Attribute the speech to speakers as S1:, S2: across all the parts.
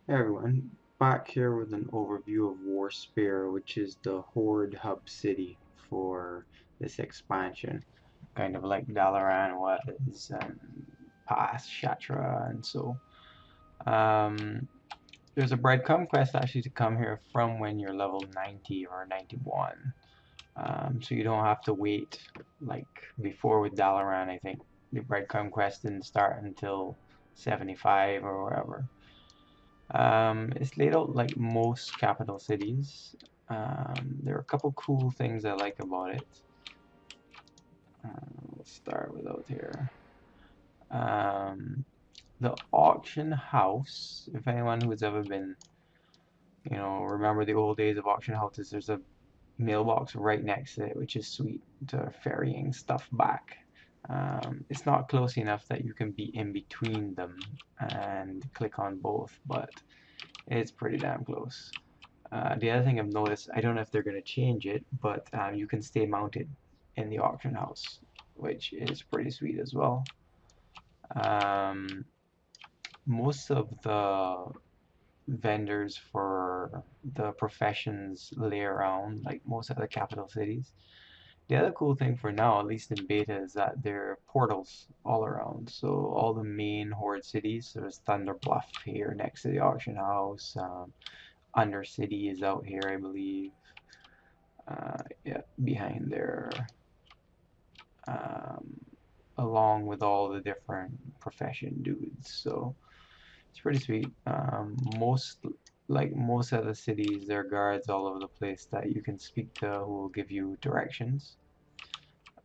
S1: Hey everyone, back here with an overview of Warspear, which is the Horde hub city for this expansion. Kind of like Dalaran was and past Shatra and so. Um, there's a breadcrumb quest actually to come here from when you're level 90 or 91. So you don't have to wait like before with Dalaran. I think the breadcrumb quest didn't start until 75 or wherever. It's laid out like most capital cities. There are a couple cool things I like about it. Let's start with out here. Um, the auction house, if anyone who's ever been, remember the old days of auction houses, there's a mailbox right next to it, which is sweet to ferrying stuff back. It's not close enough that you can be in between them and click on both, but it's pretty damn close. The other thing I've noticed, I don't know if they're going to change it, but you can stay mounted in the auction house, which is pretty sweet as well. Um, most of the vendors for the professions lay around, like most of the capital cities. The other cool thing for now, at least in beta, is that there are portals all around. So all the main Horde cities, there's Thunder Bluff here next to the auction house. Undercity is out here, I believe. Yeah, behind there, um, along with all the different profession dudes. So it's pretty sweet. Most of the cities, there are guards all over the place that you can speak to who will give you directions.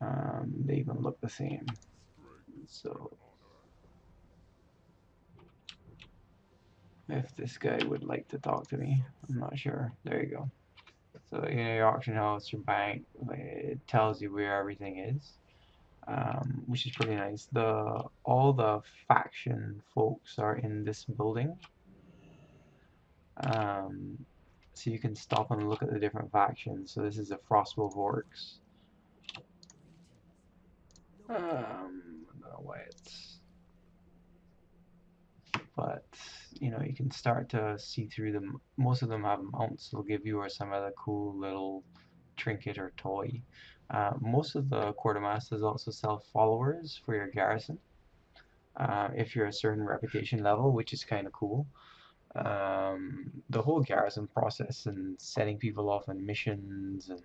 S1: They even look the same. So if this guy would like to talk to me, I'm not sure. There you go. So your auction house, your bank, it tells you where everything is. Which is pretty nice. All the faction folks are in this building, um, so you can stop and look at the different factions. So this is the Frostwolf Orcs. I don't know why it's, but you can start to see through them. Most of them have mounts they'll give you or some other cool little trinket or toy. Most of the quartermasters also sell followers for your garrison. If you're a certain reputation level, which is kind of cool. The whole garrison process and setting people off on missions and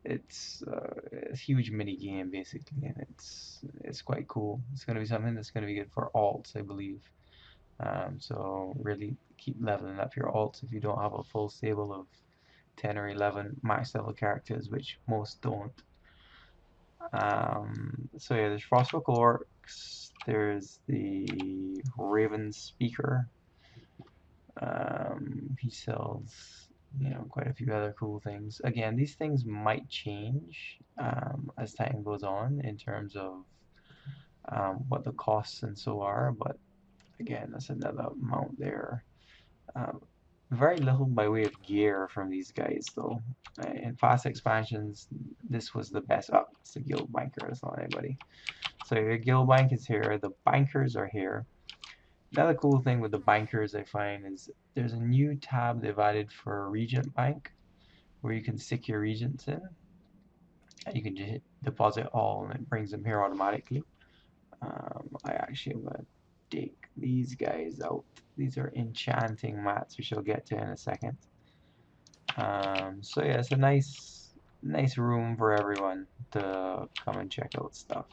S1: it's a huge mini game basically, and it's quite cool. It's going to be something that's going to be good for alts, I believe. So really keep leveling up your alts if you don't have a full stable of 10 or 11 max level characters, which most don't. So yeah, there's Frostbook Orcs, there's the Raven Speaker. He sells, quite a few other cool things. Again, these things might change as time goes on in terms of what the costs and so are, but again, that's another amount there. Um, Very little by way of gear from these guys, though. In past expansions, this was the best. Oh, it's the guild banker, it's not anybody. So your guild bank is here, the bankers are here. Another cool thing with the bankers I find is there's a new tab they've added for Regent Bank where you can stick your regents in and you can just hit deposit all and it brings them here automatically. I actually am gonna take these guys out. These are enchanting mats, which I'll get to in a second. So yeah, it's a nice room for everyone to come and check out stuff.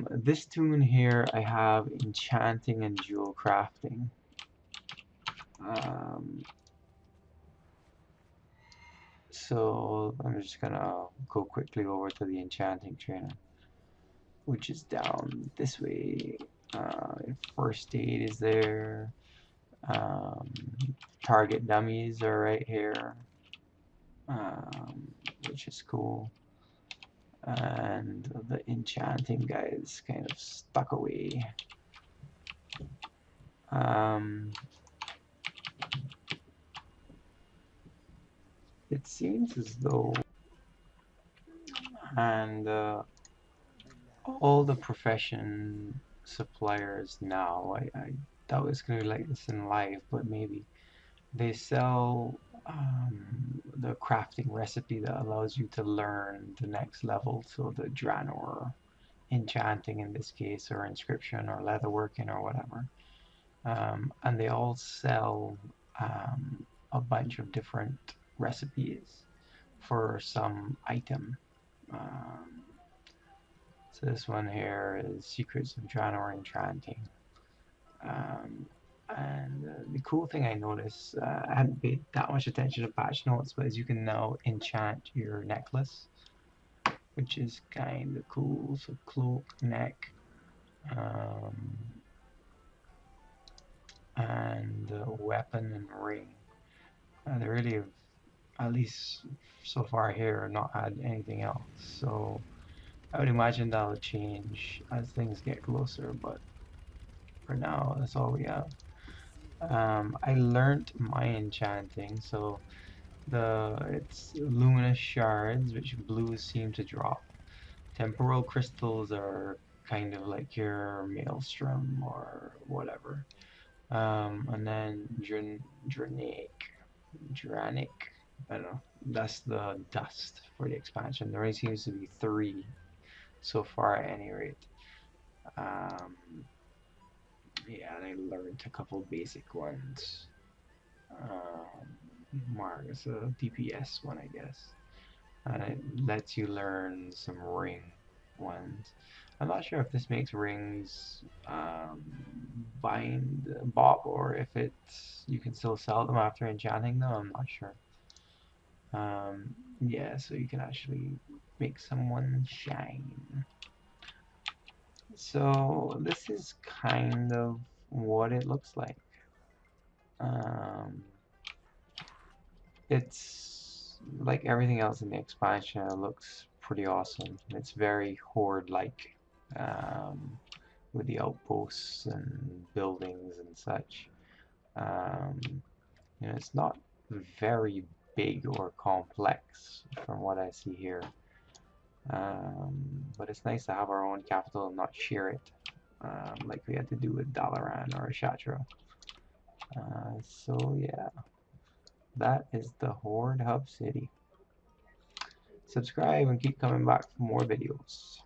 S1: This tune here, I have enchanting and jewel crafting. So I'm just gonna go quickly over to the enchanting trainer, which is down this way. First aid is there. Um, Target dummies are right here, which is cool. And the enchanting guy is kind of stuck away. It seems as though, and all the profession suppliers now, I doubt it's gonna be like this in live, but maybe. They sell the crafting recipe that allows you to learn the next level, so the Draenor, Enchanting in this case, or Inscription, or Leatherworking, or whatever. And they all sell a bunch of different recipes for some item. So this one here is Secrets of Draenor Enchanting. And the cool thing I noticed, I hadn't paid that much attention to patch notes, but is you can now enchant your necklace, which is kind of cool. So cloak, neck, and weapon and ring. They really have, at least so far here, not had anything else. So I would imagine that'll change as things get closer, but for now, that's all we have. I learned my enchanting, so it's luminous shards, which blues seem to drop. Temporal crystals are kind of like your maelstrom or whatever. And then Dranic, I don't know. That's the dust for the expansion. There only seems to be 3 so far at any rate. Yeah, I learned a couple basic ones. Mark is a DPS one, I guess. And it lets you learn some ring ones. I'm not sure if this makes rings bind bop, or if it's you can still sell them after enchanting them. I'm not sure. Yeah, so you can actually make someone shine. So this is kind of what it looks like. It's like everything else in the expansion. It looks pretty awesome. It's very Horde-like, with the outposts and buildings and such. You know, it's not very big or complex from what I see here. But it's nice to have our own capital and not share it, like we had to do with Dalaran or Shatra. So yeah, that is the Horde Hub City. Subscribe and keep coming back for more videos.